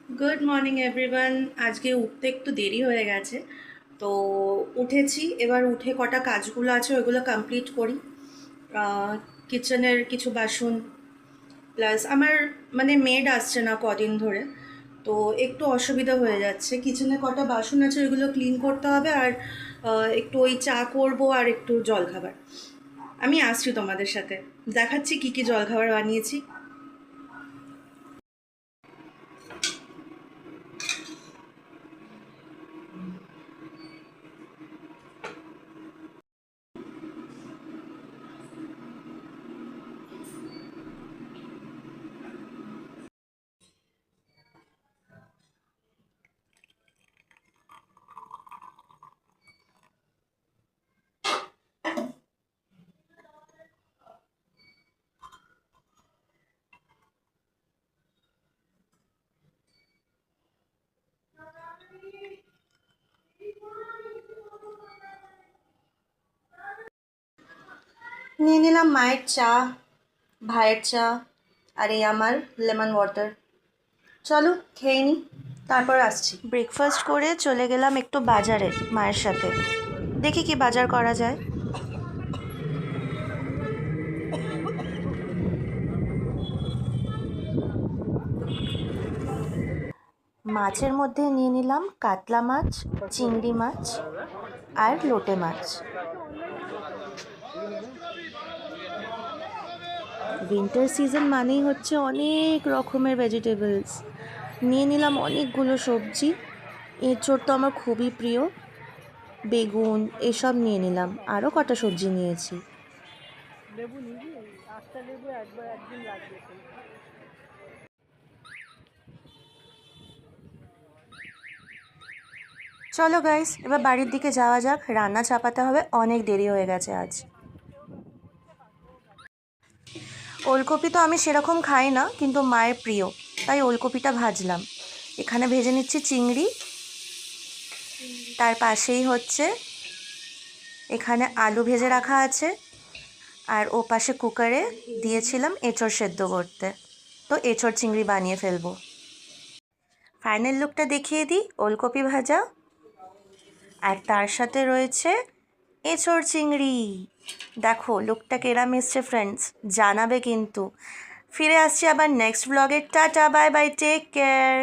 Good morning everyone. আজকে উঠতে একটু দেরি হয়ে গেছে, তো উঠেছি। এবার উঠে কটা কাজগুলো আছে ওইগুলো কমপ্লিট করি। কিচেনের কিছু বাসন, প্লাস আমার মানে মেড আসছে না কদিন ধরে, তো একটু অসুবিধা হয়ে যাচ্ছে। কিচেনে কটা বাসন আছে ওইগুলো ক্লিন করতে হবে, আর একটু ওই চা করব আর একটু জলখাবার। আমি আসছি তোমাদের সাথে, দেখাচ্ছি কি কি জলখাবার বানিয়েছি। নিয়ে নিলাম মায়ের চা, ভাইয়ের চা, আর এই আমার লেমন ওয়াটার। চলো খেয়ে নিই, তারপর আসছি। ব্রেকফাস্ট করে চলে গেলাম একটু বাজারে মায়ের সাথে। দেখি কি বাজার করা যায়। মাছের মধ্যে নিয়ে নিলাম কাতলা মাছ, চিংড়ি মাছ আর লোটে মাছ। উইন্টার সিজন মানেই হচ্ছে অনেক রকমের ভেজিটেবলস। নিয়ে নিলাম অনেকগুলো সবজি। এঁচোড় তো আমার খুবই প্রিয়, বেগুন এসব নিয়ে নিলাম, আরও কটা সবজি নিয়েছি। চলো গাইস, এবার বাড়ির দিকে যাওয়া যাক, রান্না চাপাতে হবে, অনেক দেরি হয়ে গেছে আজ। ওলকপি তো আমি সেরকম খাই না, কিন্তু মায়ের প্রিয়, তাই ওলকপিটা ভাজলাম। এখানে ভেজে নিচ্ছি চিংড়ি, তার পাশেই হচ্ছে এখানে আলু ভেজে রাখা আছে, আর ও পাশে কুকারে দিয়েছিলাম এঁচোড় সেদ্ধ করতে। তো এঁচোড় চিংড়ি বানিয়ে ফেলবো। ফাইনাল লুকটা দেখিয়ে দিই, ওলকপি ভাজা আর তার সাথে রয়েছে এঁচোড় চিংড়ি। দেখো লুকটা কেরাম এসছে ফ্রেন্ডস, জানাবে কিন্তু। ফিরে আসছি আবার নেক্সট ব্লগে। Tata, bye bye, take care.